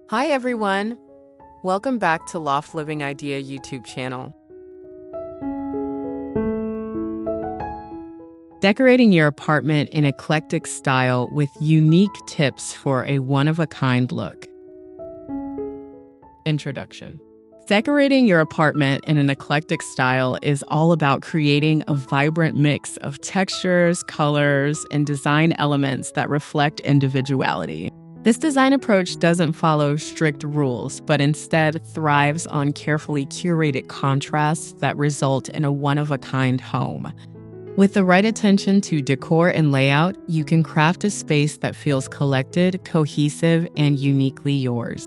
Hi everyone! Welcome back to Loft Living Idea YouTube channel. Decorating your apartment in eclectic style with unique tips for a one-of-a-kind look. Introduction. Decorating your apartment in an eclectic style is all about creating a vibrant mix of textures, colors, and design elements that reflect individuality. This design approach doesn't follow strict rules, but instead thrives on carefully curated contrasts that result in a one-of-a-kind home. With the right attention to decor and layout, you can craft a space that feels collected, cohesive, and uniquely yours.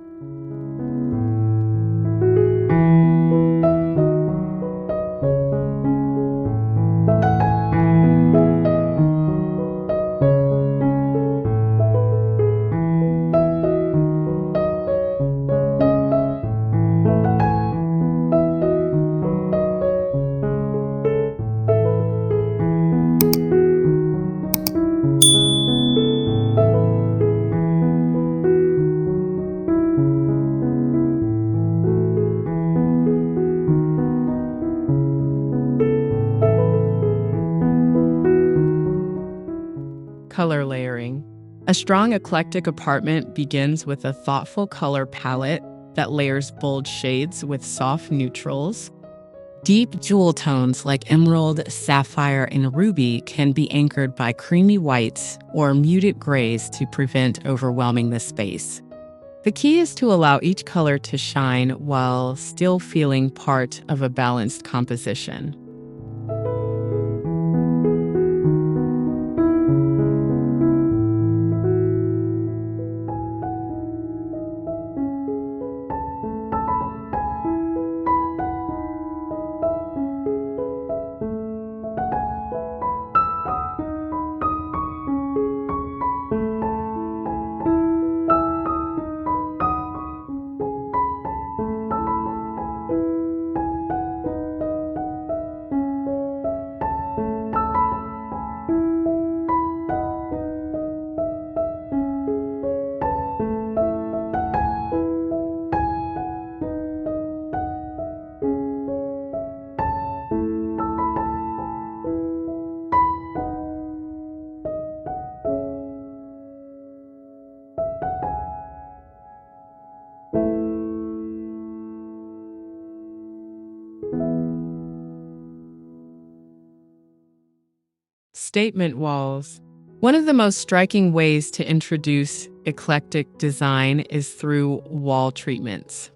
Color layering. A strong eclectic apartment begins with a thoughtful color palette that layers bold shades with soft neutrals. Deep jewel tones like emerald, sapphire, and ruby can be anchored by creamy whites or muted grays to prevent overwhelming the space. The key is to allow each color to shine while still feeling part of a balanced composition. Statement walls. One of the most striking ways to introduce eclectic design is through wall treatments.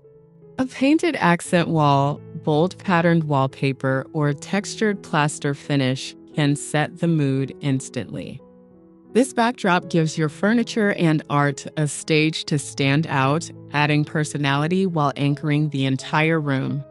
A painted accent wall, bold patterned wallpaper, or textured plaster finish can set the mood instantly. This backdrop gives your furniture and art a stage to stand out, adding personality while anchoring the entire room.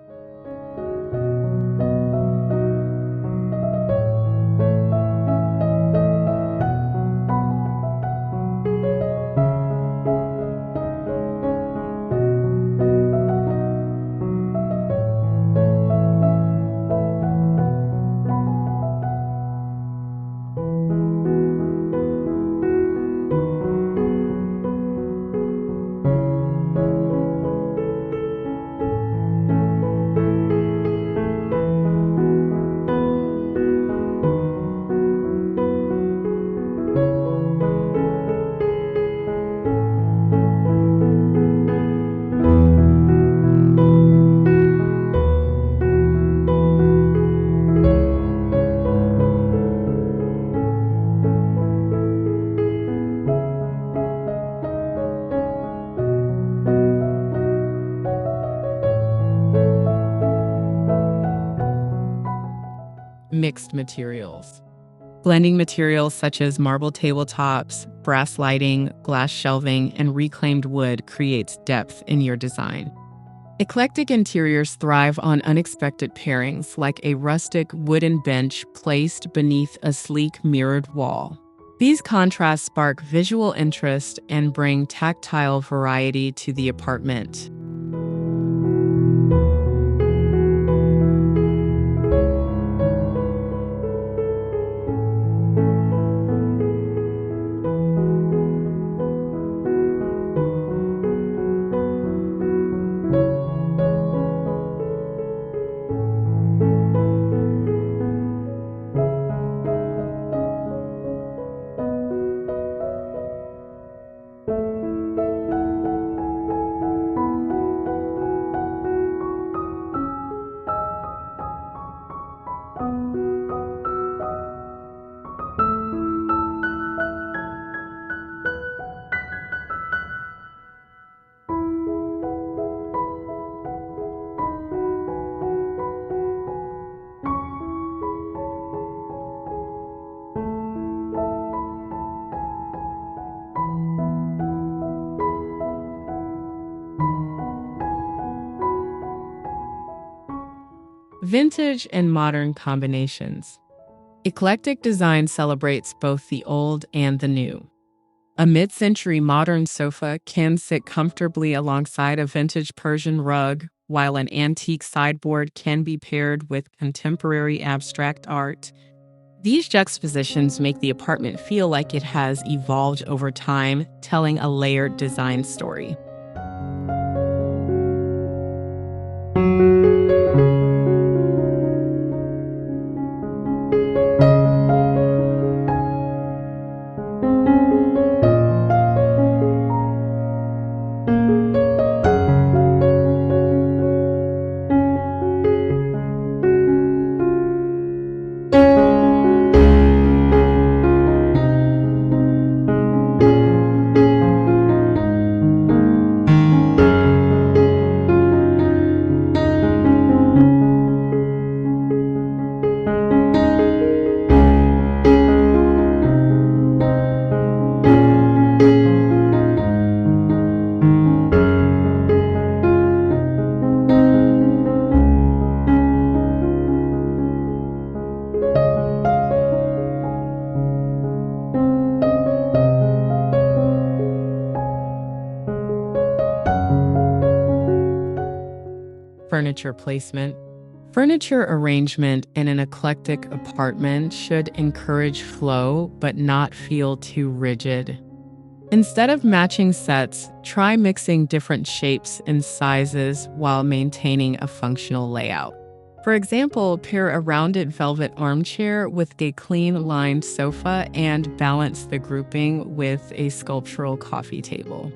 Mixed materials. Blending materials such as marble tabletops, brass lighting, glass shelving, and reclaimed wood creates depth in your design. Eclectic interiors thrive on unexpected pairings, like a rustic wooden bench placed beneath a sleek mirrored wall. These contrasts spark visual interest and bring tactile variety to the apartment. Vintage and modern combinations. Eclectic design celebrates both the old and the new. A mid-century modern sofa can sit comfortably alongside a vintage Persian rug, while an antique sideboard can be paired with contemporary abstract art. These juxtapositions make the apartment feel like it has evolved over time, telling a layered design story. Furniture placement. Furniture arrangement in an eclectic apartment should encourage flow but not feel too rigid. Instead of matching sets, try mixing different shapes and sizes while maintaining a functional layout. For example, pair a rounded velvet armchair with a clean lined sofa and balance the grouping with a sculptural coffee table.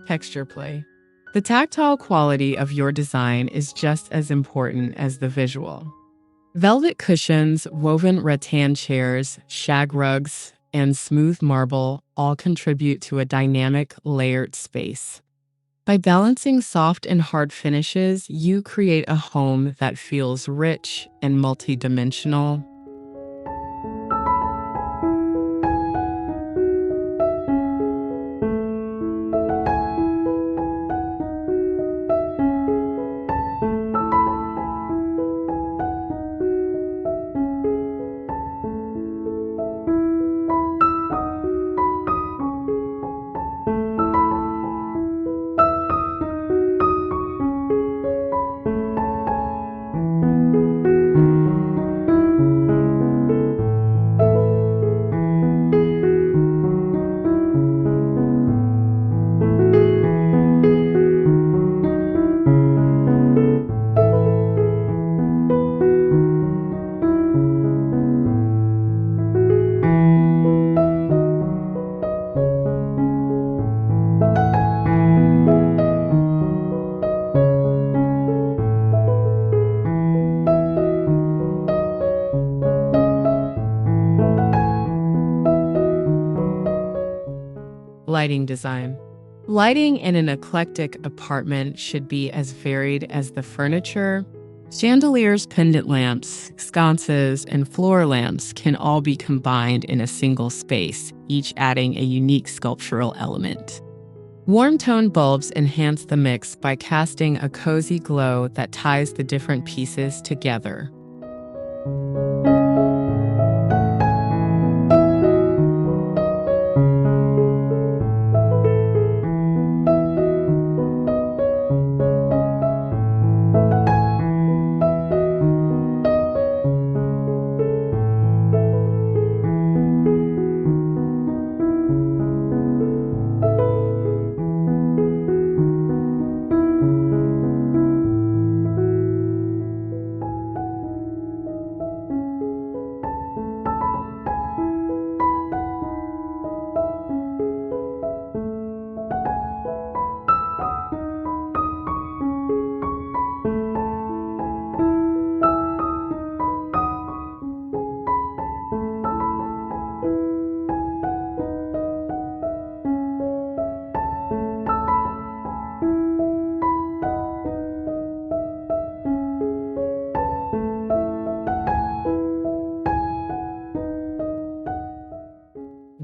Texture play. The tactile quality of your design is just as important as the visual. Velvet cushions, woven rattan chairs, shag rugs, and smooth marble all contribute to a dynamic, layered space. By balancing soft and hard finishes, you create a home that feels rich and multidimensional. Lighting design. Lighting in an eclectic apartment should be as varied as the furniture. Chandeliers, pendant lamps, sconces, and floor lamps can all be combined in a single space, each adding a unique sculptural element. Warm-tone bulbs enhance the mix by casting a cozy glow that ties the different pieces together.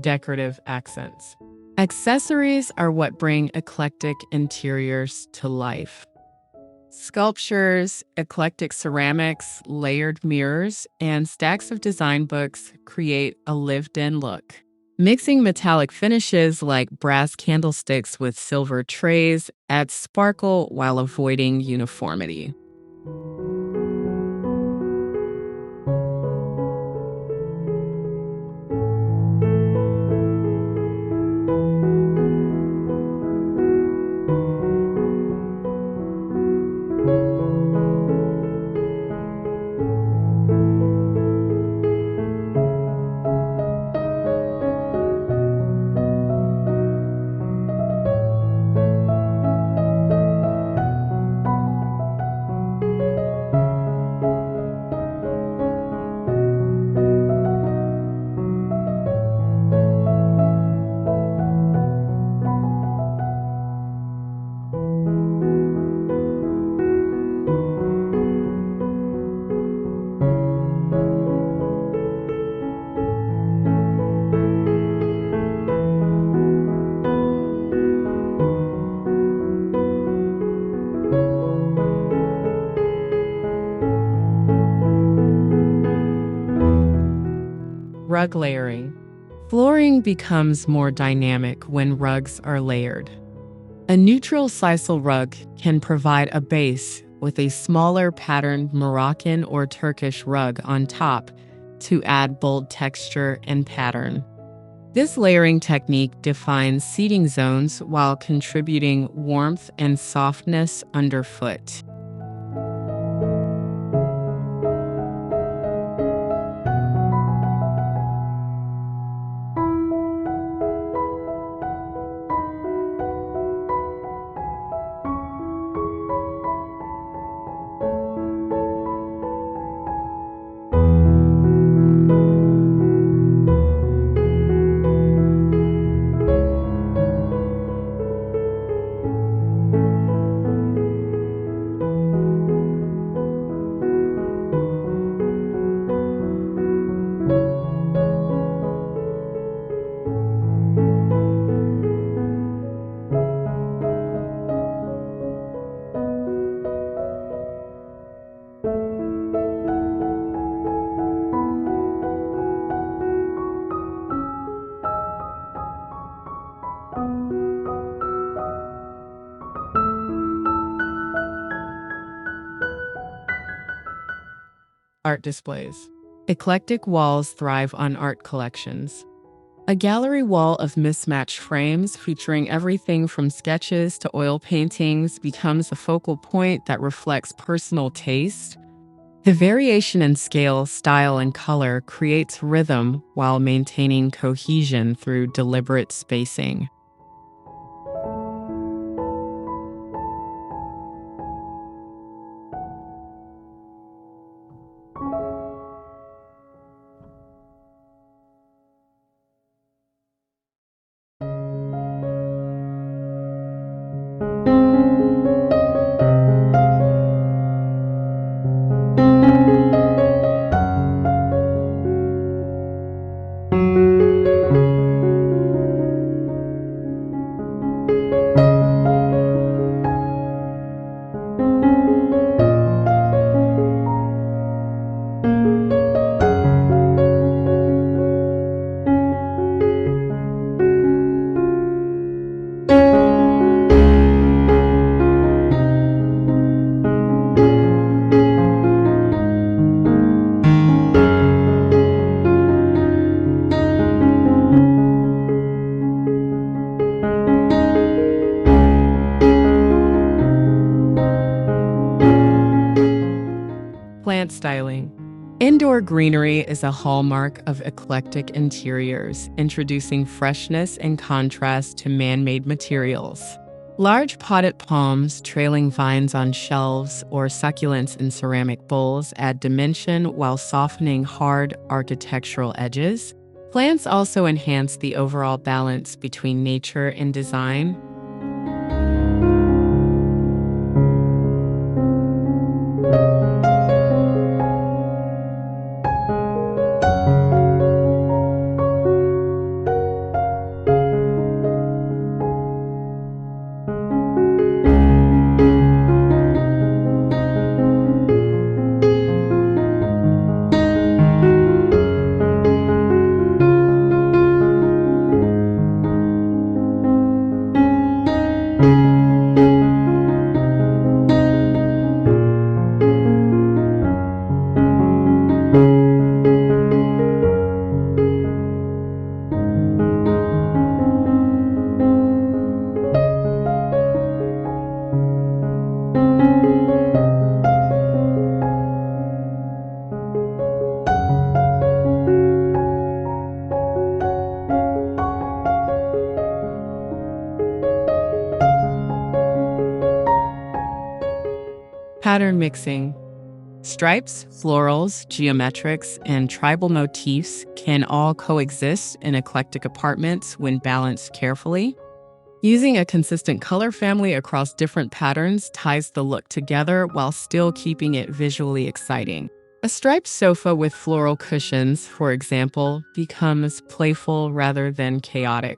decorative accents. Accessories are what bring eclectic interiors to life. Sculptures, eclectic ceramics, layered mirrors, and stacks of design books create a lived-in look. Mixing metallic finishes like brass candlesticks with silver trays adds sparkle while avoiding uniformity. Rug layering. Flooring becomes more dynamic when rugs are layered. A neutral sisal rug can provide a base with a smaller patterned Moroccan or Turkish rug on top to add bold texture and pattern. This layering technique defines seating zones while contributing warmth and softness underfoot. Art displays. Eclectic walls thrive on art collections. A gallery wall of mismatched frames featuring everything from sketches to oil paintings becomes a focal point that reflects personal taste. The variation in scale, style, and color creates rhythm while maintaining cohesion through deliberate spacing. Plant styling. Indoor greenery is a hallmark of eclectic interiors, introducing freshness and contrast to man-made materials. Large potted palms, trailing vines on shelves, or succulents in ceramic bowls add dimension while softening hard architectural edges. Plants also enhance the overall balance between nature and design. Pattern mixing. Stripes, florals, geometrics, and tribal motifs can all coexist in eclectic apartments when balanced carefully. Using a consistent color family across different patterns ties the look together while still keeping it visually exciting. A striped sofa with floral cushions, for example, becomes playful rather than chaotic.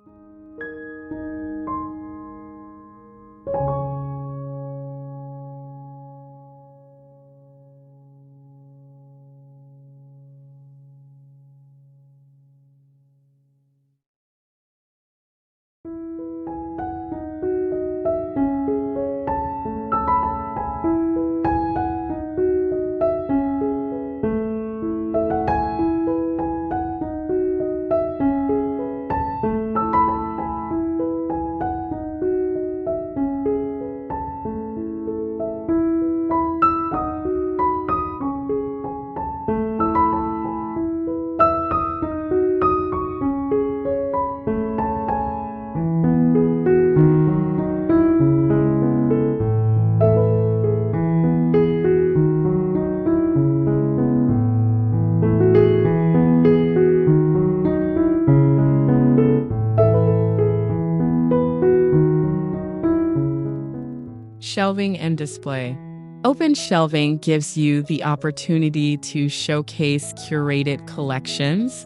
Shelving and display. Open shelving gives you the opportunity to showcase curated collections.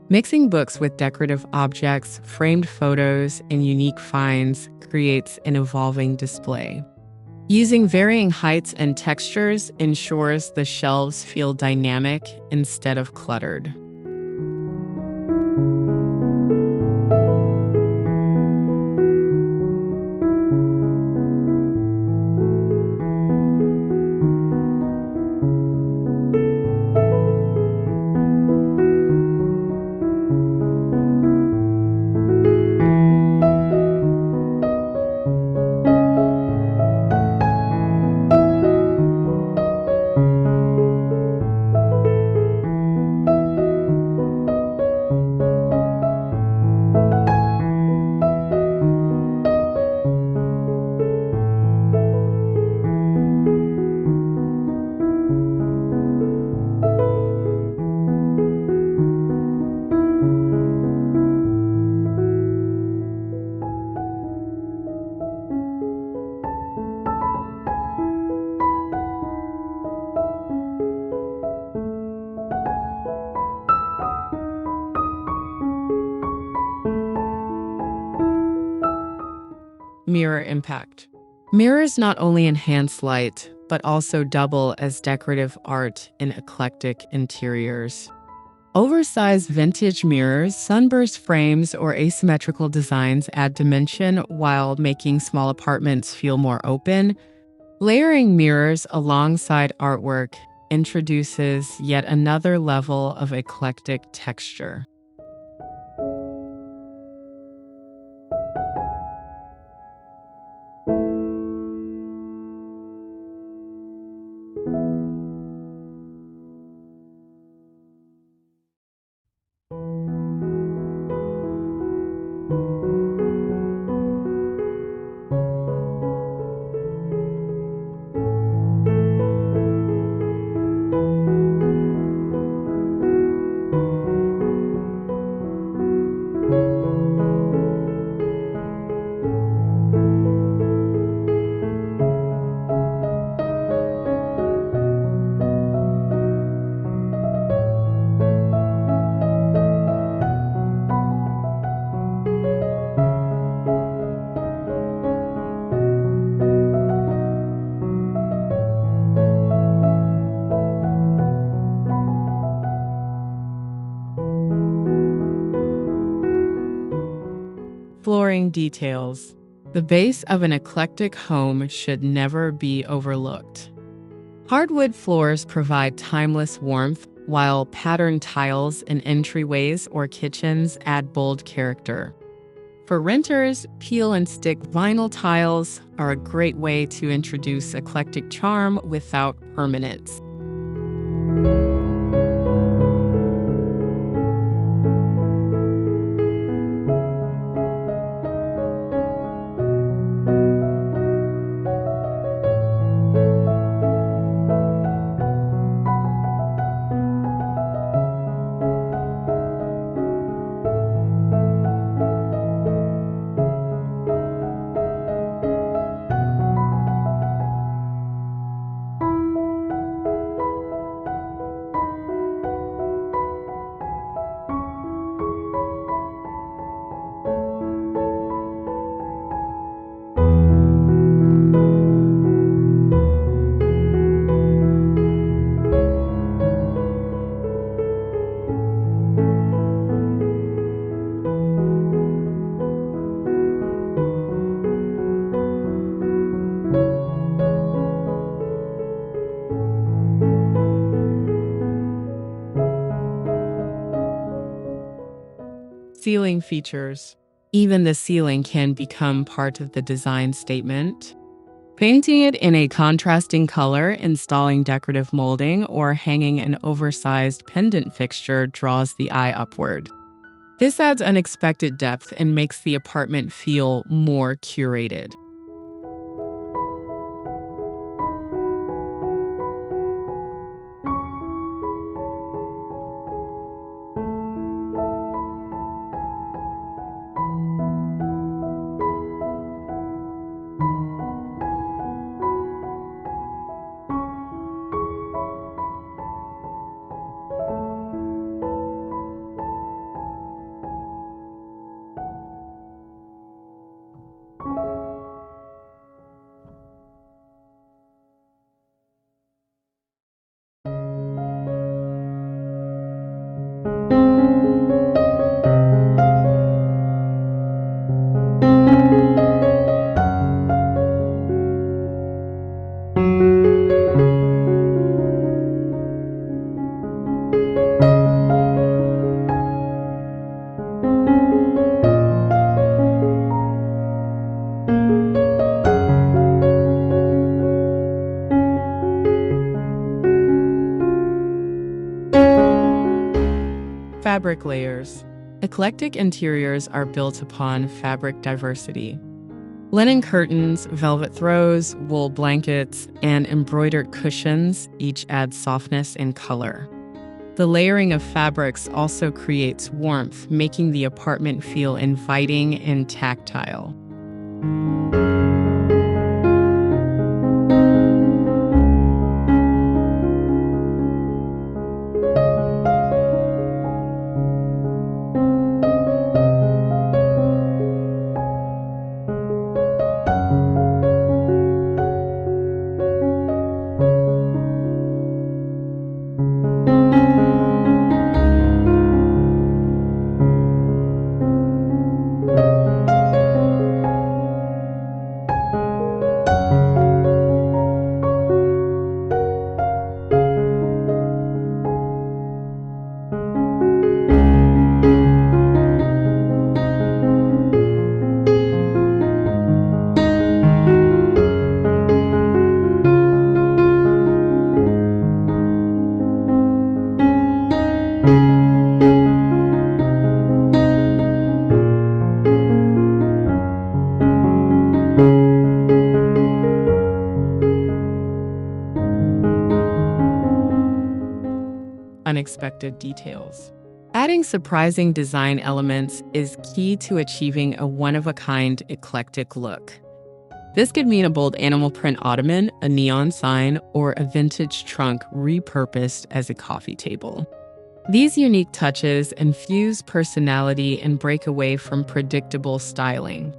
Mixing books with decorative objects, framed photos, and unique finds creates an evolving display. Using varying heights and textures ensures the shelves feel dynamic instead of cluttered. Mirror impact. Mirrors not only enhance light, but also double as decorative art in eclectic interiors. Oversized vintage mirrors, sunburst frames, or asymmetrical designs add dimension while making small apartments feel more open. Layering mirrors alongside artwork introduces yet another level of eclectic texture. Flooring details. The base of an eclectic home should never be overlooked. Hardwood floors provide timeless warmth, while patterned tiles in entryways or kitchens add bold character. For renters, peel and stick vinyl tiles are a great way to introduce eclectic charm without permanence. styling features. Even the ceiling can become part of the design statement. Painting it in a contrasting color, installing decorative molding, or hanging an oversized pendant fixture draws the eye upward. This adds unexpected depth and makes the apartment feel more curated. Fabric layers. Eclectic interiors are built upon fabric diversity. Linen curtains, velvet throws, wool blankets, and embroidered cushions each add softness and color. The layering of fabrics also creates warmth, making the apartment feel inviting and tactile. Unexpected details. Adding surprising design elements is key to achieving a one-of-a-kind eclectic look. This could mean a bold animal print ottoman, a neon sign, or a vintage trunk repurposed as a coffee table. These unique touches infuse personality and break away from predictable styling.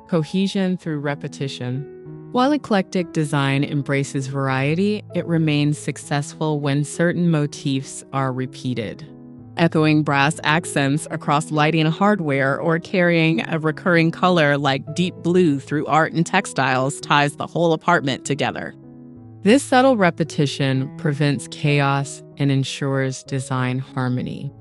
Cohesion through repetition. While eclectic design embraces variety, it remains successful when certain motifs are repeated. Echoing brass accents across lighting and hardware, or carrying a recurring color like deep blue through art and textiles ties the whole apartment together. This subtle repetition prevents chaos and ensures design harmony.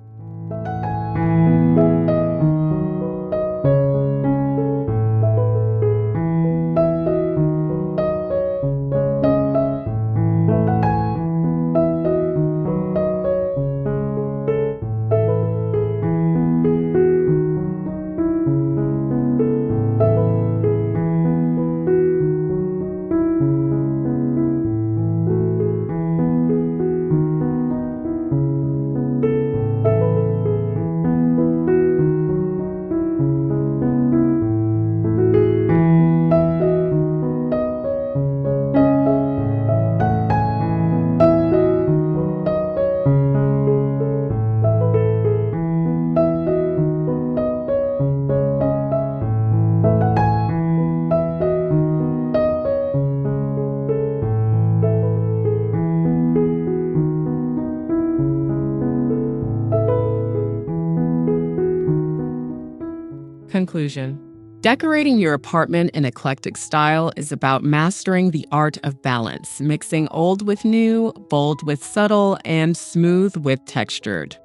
Conclusion. Decorating your apartment in eclectic style is about mastering the art of balance, mixing old with new, bold with subtle, and smooth with textured.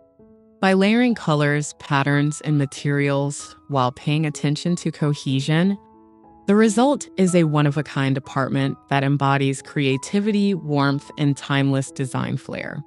By layering colors, patterns, and materials while paying attention to cohesion, the result is a one-of-a-kind apartment that embodies creativity, warmth, and timeless design flair.